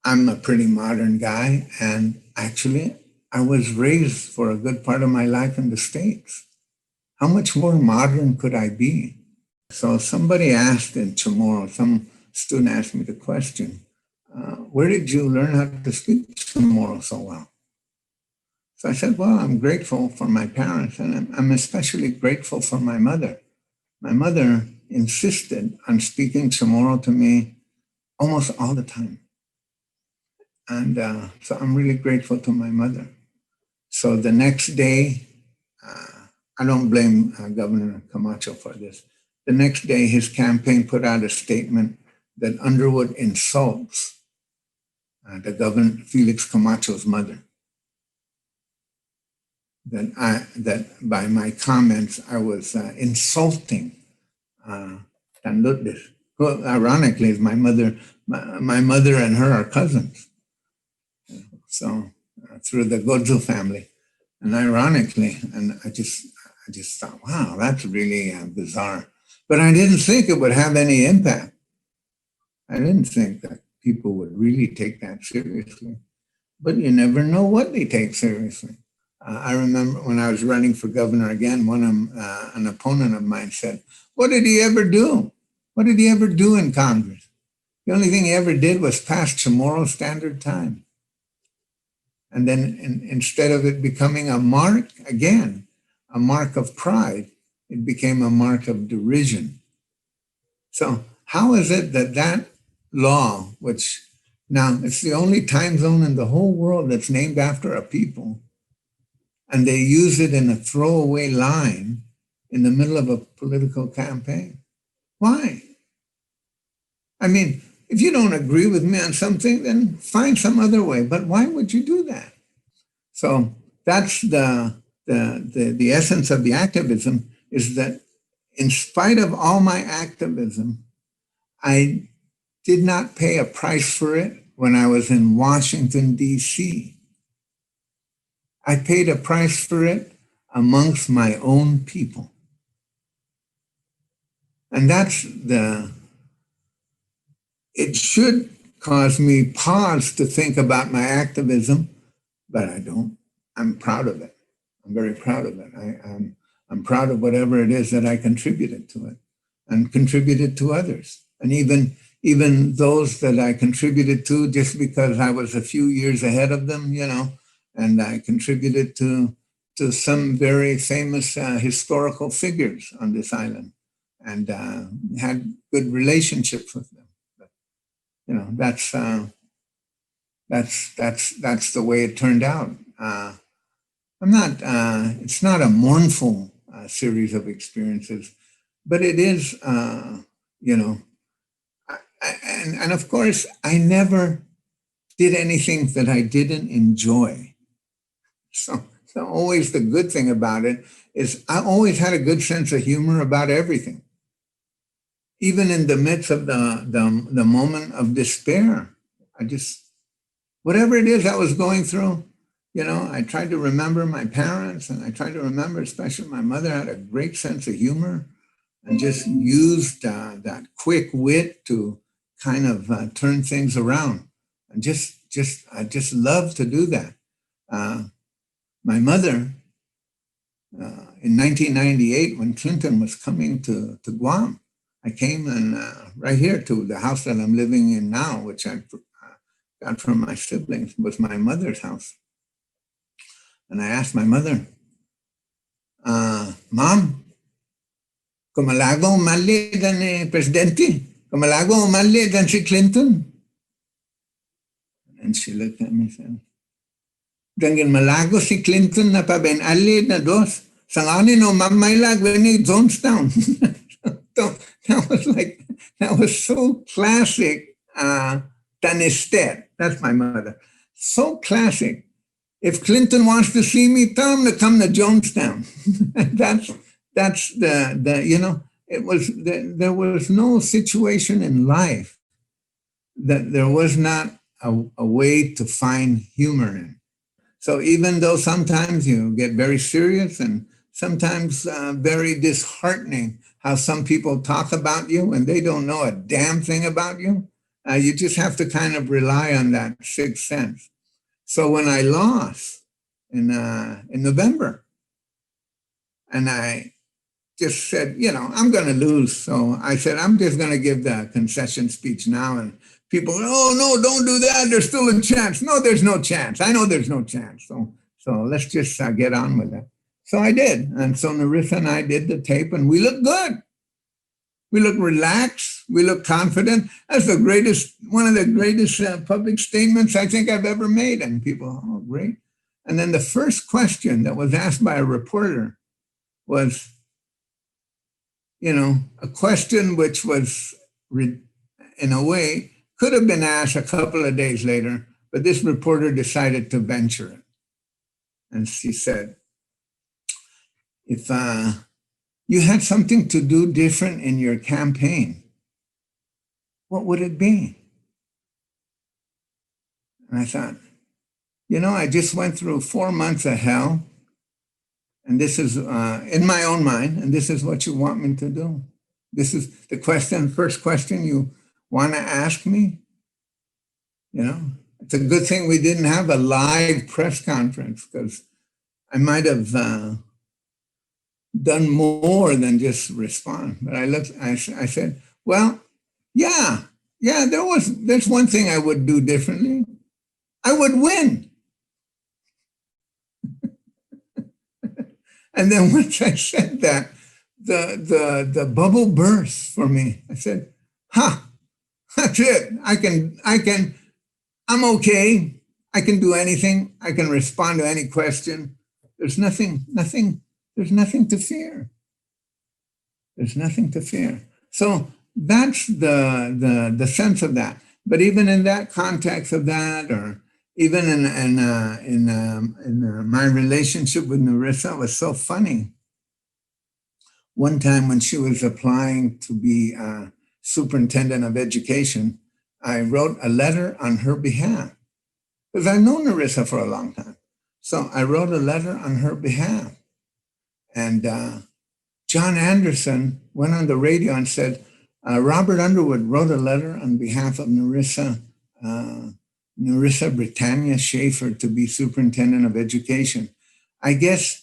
Speaker 2: I'm a pretty modern guy. And actually, I was raised for a good part of my life in the States. How much more modern could I be? So somebody asked in Chamorro, some student asked me the question, where did you learn how to speak Chamorro so well? So I said, well, I'm grateful for my parents, and I'm especially grateful for my mother. My mother insisted on speaking Chamorro to me almost all the time. And so I'm really grateful to my mother. So the next day, I don't blame Governor Camacho for this. The next day, his campaign put out a statement that Underwood insults the Governor Felix Camacho's mother. That by my comments, I was insulting Tandutis, who ironically is my mother. My mother and her are cousins. So through the Godzo family, and ironically, and I just thought, wow, that's really bizarre. But I didn't think it would have any impact. I didn't think that people would really take that seriously. But you never know what they take seriously. I remember when I was running for governor again, an opponent of mine said, what did he ever do? What did he ever do in Congress? The only thing he ever did was pass Chamorro Standard Time. And then instead of it becoming a mark, again, a mark of pride, it became a mark of derision. So how is it that that law, which now it's the only time zone in the whole world that's named after a people, and they use it in a throwaway line in the middle of a political campaign? Why? I mean, if you don't agree with me on something, then find some other way. But why would you do that? So that's the essence of the activism, is that in spite of all my activism, I did not pay a price for it when I was in Washington, D.C. I paid a price for it amongst my own people. And it should cause me pause to think about my activism, but I don't. I'm proud of it. I'm very proud of it. I'm proud of whatever it is that I contributed to it and contributed to others. And even those that I contributed to just because I was a few years ahead of them, you know, and I contributed to some very famous historical figures on this island and had good relationships with them. But, you know, that's the way it turned out. It's not a mournful series of experiences, but it is, you know, and of course, I never did anything that I didn't enjoy. So always the good thing about it is I always had a good sense of humor about everything. Even in the midst of the moment of despair, whatever it is I was going through, you know, I tried to remember my parents, and I tried to remember, especially my mother had a great sense of humor and just used that quick wit to kind of turn things around. And I just love to do that. My mother, in 1998, when Clinton was coming to Guam, I came right here to the house that I'm living in now, which I got from my siblings was my mother's house. And I asked my mother, Mom, como lago mali dan presidente? Como lago mali dan si Clinton? And she looked at me and said, Dangin malago si Clinton na pa ben ali na dos. Sangani no mamaylag when Jonestown. That was so classic. Tanistet, that's my mother. So classic. If Clinton wants to see me, tell him to come to Jonestown. that's the there was no situation in life that there was not a way to find humor in. So even though sometimes you get very serious and sometimes very disheartening how some people talk about you and they don't know a damn thing about you, you just have to kind of rely on that sixth sense. So when I lost in November, and I just said, I'm going to lose. So I said, I'm just going to give the concession speech now. And people, oh, no, don't do that. There's still a chance. No, there's no chance. I know there's no chance. So let's just get on with it. So I did. And so Narissa and I did the tape and we looked good. We look relaxed. We look confident. That's one of the greatest public statements I think I've ever made. And people, oh, great. And then the first question that was asked by a reporter was, a question which was, in a way, could have been asked a couple of days later, but this reporter decided to venture it. And she said, if you had something to do different in your campaign, what would it be? And I thought, I just went through 4 months of hell, and this is in my own mind, and this is what you want me to do. This is the first question you want to ask me. It's a good thing we didn't have a live press conference because I might have done more than just respond. But I said, well, there's one thing I would do differently. I would win. And then once I said that, the bubble burst for me. I said, that's it. I'm okay. I can do anything. I can respond to any question. There's nothing to fear. There's nothing to fear. So that's the sense of that. But even in that context of that, or even in my relationship with Narissa was so funny. One time when she was applying to be superintendent of education, I wrote a letter on her behalf because I've known Narissa for a long time. So I wrote a letter on her behalf. And John Anderson went on the radio and said, Robert Underwood wrote a letter on behalf of Narissa Britannia Schaefer to be superintendent of education. I guess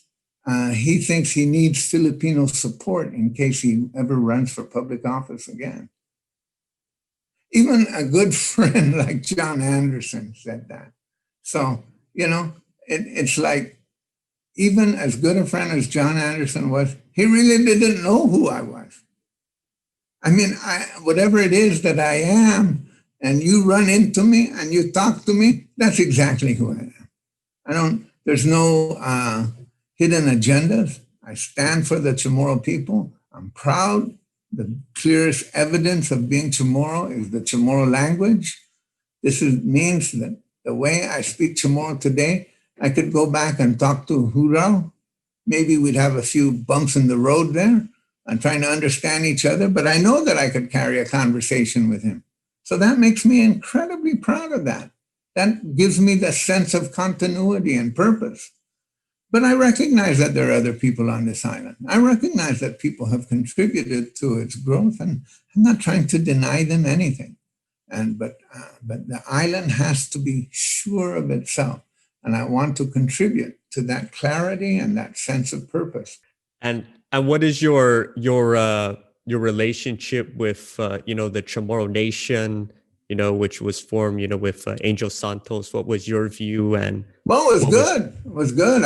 Speaker 2: he thinks he needs Filipino support in case he ever runs for public office again. Even a good friend like John Anderson said that. So, it's like, even as good a friend as John Anderson was, he really didn't know who I was. I mean, whatever it is that I am, and you run into me and you talk to me, that's exactly who I am. There's no hidden agendas. I stand for the Chamorro people. I'm proud. The clearest evidence of being Chamorro is the Chamorro language. This means that the way I speak Chamorro today, I could go back and talk to Hurao. Maybe we'd have a few bumps in the road there and trying to understand each other, but I know that I could carry a conversation with him. So that makes me incredibly proud of that. That gives me the sense of continuity and purpose. But I recognize that there are other people on this island. I recognize that people have contributed to its growth, and I'm not trying to deny them anything. But the island has to be sure of itself, and I want to contribute to that clarity and that sense of purpose.
Speaker 1: And what is your relationship with the Chamorro Nation? which was formed, with Angel Santos. What was your view? And
Speaker 2: well, it was good. It was good.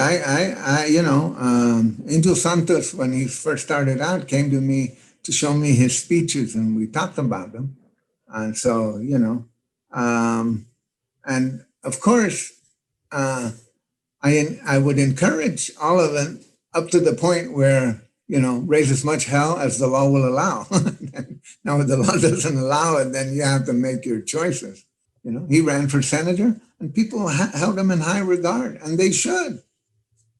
Speaker 2: Angel Santos, when he first started out, came to me to show me his speeches, and we talked about them. And so, and of course, I would encourage all of them up to the point where, raise as much hell as the law will allow. Now, if the law doesn't allow it, then you have to make your choices. He ran for senator, and people held him in high regard, and they should,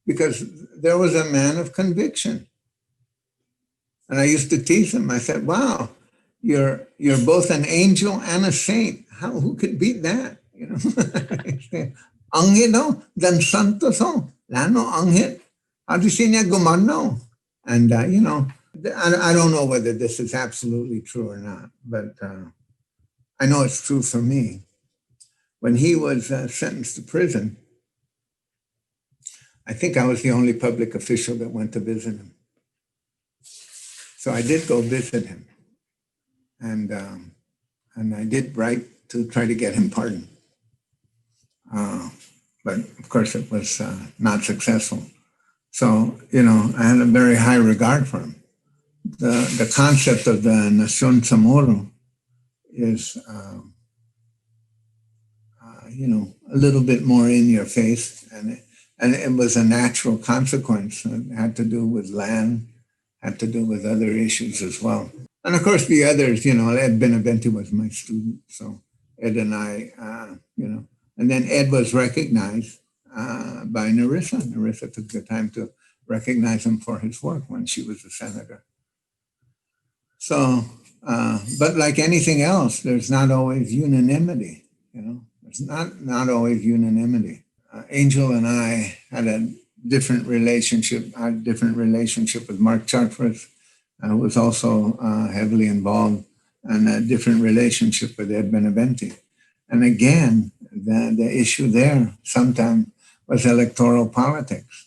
Speaker 2: because there was a man of conviction. And I used to tease him. I said, wow, you're both an angel and a saint. Who could beat that? Angit no, dan santos ho, lano angit. How do you see niya gumano? And I don't know whether this is absolutely true or not, but I know it's true for me. When he was sentenced to prison, I think I was the only public official that went to visit him. So I did go visit him, and I did write to try to get him pardoned. But of course it was not successful. So, I had a very high regard for him. The concept of the Nasion CHamoru is, a little bit more in your face. And it was a natural consequence. It had to do with land, had to do with other issues as well. And of course, the others, Ed Benavente was my student. So Ed and I, and then Ed was recognized by Narissa. Narissa took the time to recognize him for his work when she was a senator. So, but like anything else, there's not always unanimity, There's not always unanimity. Angel and I had a different relationship. I had a different relationship with Mark Chartras, who was also heavily involved, and a different relationship with Ed Benavente. And again, the issue there sometimes was electoral politics.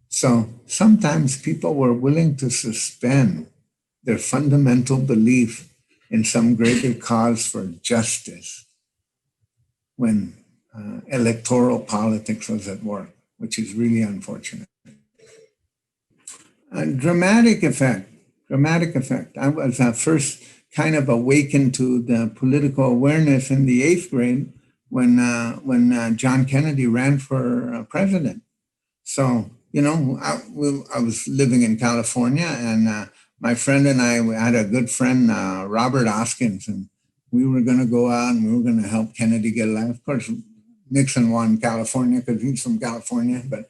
Speaker 2: So sometimes people were willing to suspend their fundamental belief in some greater cause for justice when electoral politics was at work, which is really unfortunate. A dramatic effect. I was first kind of awakened to the political awareness in the 8th grade when John Kennedy ran for president. So, I was living in California, and my friend and I, we had a good friend, Robert Oskins, and we were going to go out and we were going to help Kennedy get elected. Of course, Nixon won California because he's from California, but,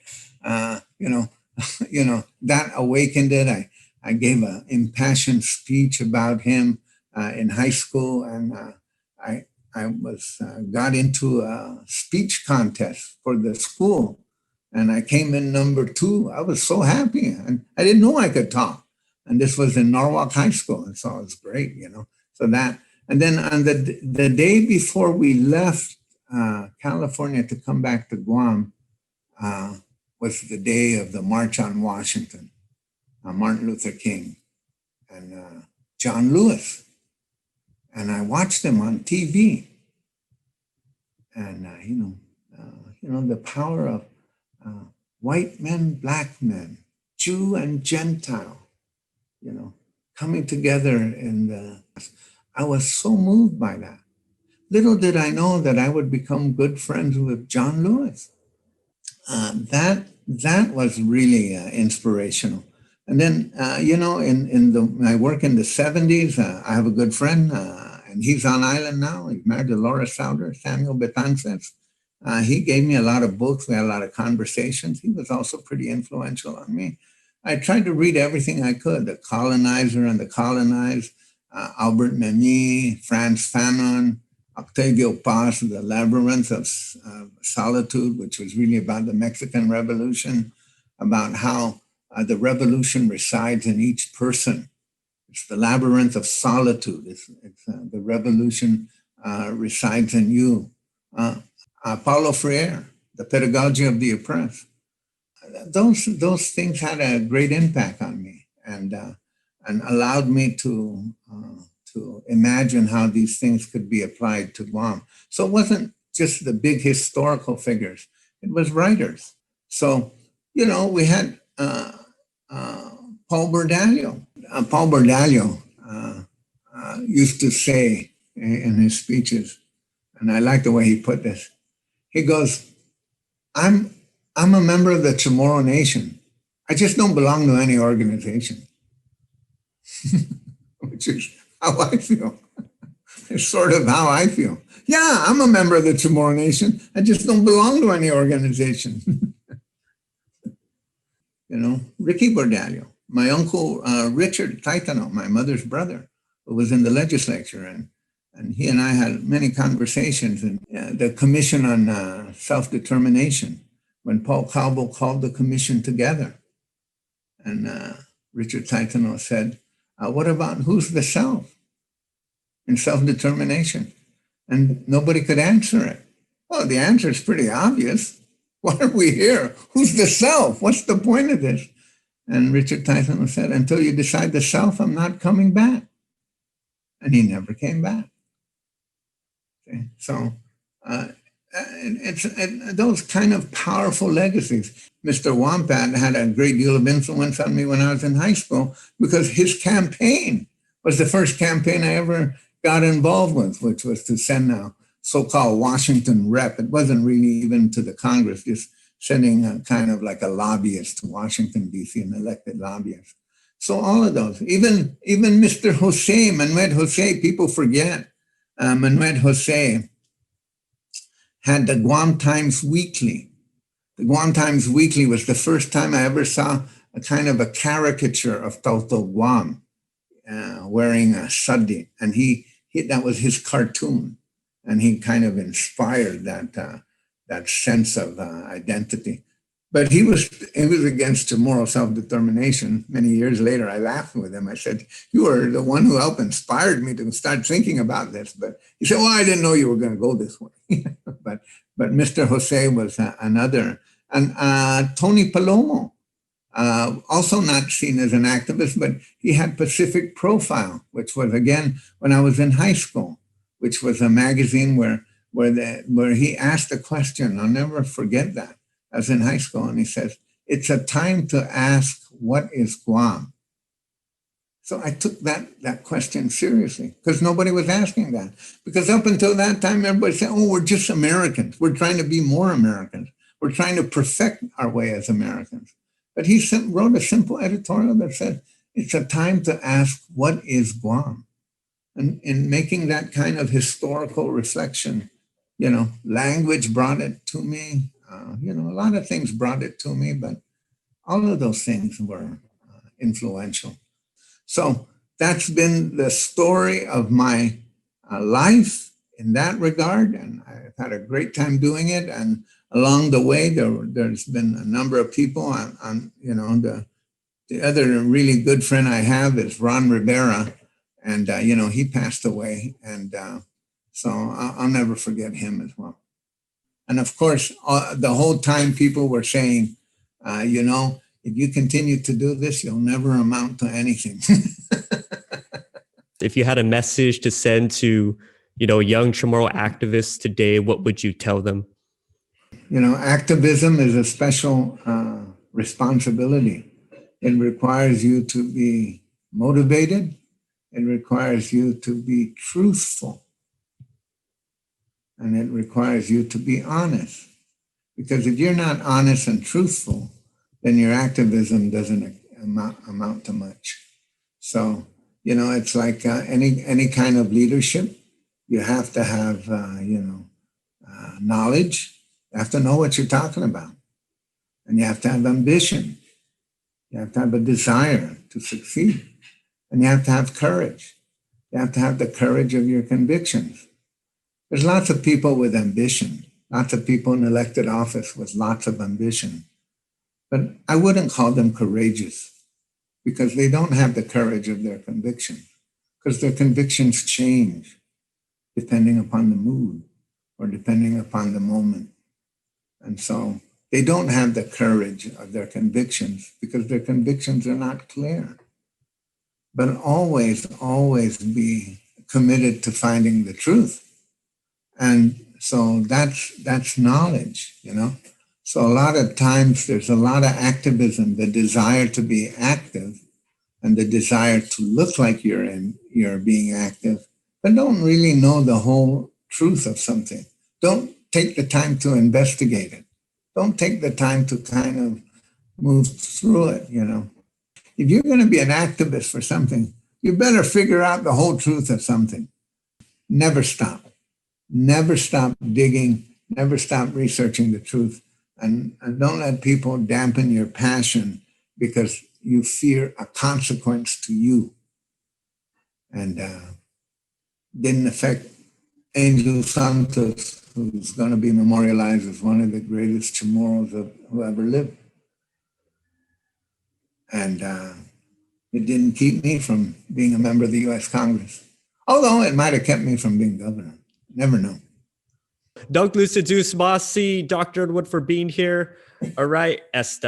Speaker 2: that awakened it. I gave an impassioned speech about him in high school, and I got into a speech contest for the school, and I came in number 2. I was so happy, and I didn't know I could talk. And this was in Norwalk High School, and so it was great, So that, and then on the day before we left California to come back to Guam was the day of the March on Washington. Martin Luther King and John Lewis. And I watched them on TV. And, the power of white men, black men, Jew and Gentile, coming together I was so moved by that. Little did I know that I would become good friends with John Lewis. That was really inspirational. And then, in my work in the 70s, I have a good friend, and he's on island now. He's married to Laura Souder, Samuel Betances. He gave me a lot of books. We had a lot of conversations. He was also pretty influential on me. I tried to read everything I could, The Colonizer and the Colonized, Albert Memmi, Frantz Fanon, Octavio Paz, The Labyrinth of Solitude, which was really about the Mexican Revolution, about how the revolution resides in each person. It's the labyrinth of solitude. It's the revolution resides in you. Paulo Freire, The Pedagogy of the Oppressed. Those things had a great impact on me and allowed me to to imagine how these things could be applied to Guam. So it wasn't just the big historical figures, it was writers. So, we had Paul Bordallo. Paul Bordallo used to say in his speeches, and I like the way he put this, he goes, I'm a member of the Chamorro Nation. I just don't belong to any organization. Which is how I feel. It's sort of how I feel. Yeah, I'm a member of the Chamorro Nation. I just don't belong to any organization. Ricky Bordallo, my uncle Richard Taitano, my mother's brother, who was in the legislature, and he and I had many conversations in the Commission on Self-Determination, when Paul Calvo called the commission together. And Richard Taitano said, what about who's the self in self-determination? And nobody could answer it. Well, the answer is pretty obvious. Why are we here? Who's the self? What's the point of this? And Richard Taitano said, until you decide the self, I'm not coming back. And he never came back. Okay? So it's those kind of powerful legacies. Mr. Wampat had a great deal of influence on me when I was in high school because his campaign was the first campaign I ever got involved with, which was to send a so-called Washington rep. It wasn't really even to the Congress, just sending a kind of like a lobbyist to Washington, D.C., an elected lobbyist. So all of those, even Mr. Jose, Manuel Jose, people forget. Manuel Jose had the Guam Times Weekly. The Guam Times Weekly was the first time I ever saw a kind of a caricature of Toto Guam wearing a sadi, and he that was his cartoon, and he kind of inspired that sense of identity. But he was against Chamorro self-determination. Many years later, I laughed with him. I said, "You are the one who helped inspired me to start thinking about this." But he said, "Well, I didn't know you were going to go this way." But Mr. Jose was another. And Tony Palomo, also not seen as an activist, but he had Pacific Profile, which was, again, when I was in high school, which was a magazine where he asked a question. I'll never forget that. I was in high school, and he says, "It's a time to ask, what is Guam?" So I took that question seriously because nobody was asking that. Because up until that time, everybody said, "Oh, we're just Americans. We're trying to be more Americans. We're trying to perfect our way as Americans." But he wrote a simple editorial that said, "It's a time to ask, what is Guam?" And in making that kind of historical reflection, language brought it to me. A lot of things brought it to me, but all of those things were influential. So that's been the story of my life in that regard, and I've had a great time doing it. And along the way, there's been a number of people. The other really good friend I have is Ron Rivera, and he passed away, and so I'll never forget him as well. And of course, the whole time people were saying, if you continue to do this, you'll never amount to anything.
Speaker 1: If you had a message to send to, young Chamorro activists today, what would you tell them?
Speaker 2: Activism is a special responsibility. It requires you to be motivated. It requires you to be truthful. And it requires you to be honest. Because if you're not honest and truthful, then your activism doesn't amount to much. So, it's like any kind of leadership. You have to have, knowledge. You have to know what you're talking about. And you have to have ambition. You have to have a desire to succeed. And you have to have courage. You have to have the courage of your convictions. There's lots of people with ambition, lots of people in elected office with lots of ambition. But I wouldn't call them courageous because they don't have the courage of their conviction, because their convictions change depending upon the mood or depending upon the moment. And so they don't have the courage of their convictions because their convictions are not clear. but always be committed to finding the truth. And so that's knowledge, you know. So a lot of times there's a lot of activism, the desire to be active and the desire to look like you're being active, but don't really know the whole truth of something. Don't take the time to investigate it. Don't take the time to kind of move through it, you know. If you're going to be an activist for something, you better figure out the whole truth of something. Never stop. Never stop digging. Never stop researching the truth. And don't let people dampen your passion because you fear a consequence to you. And didn't affect Angel Santos, who's going to be memorialized as one of the greatest CHamoros who ever lived. And it didn't keep me from being a member of the U.S. Congress. Although it might have kept me from being governor. Never know.
Speaker 1: Doug Lucidus Masi, Dr. Underwood for being here. All right, Esther.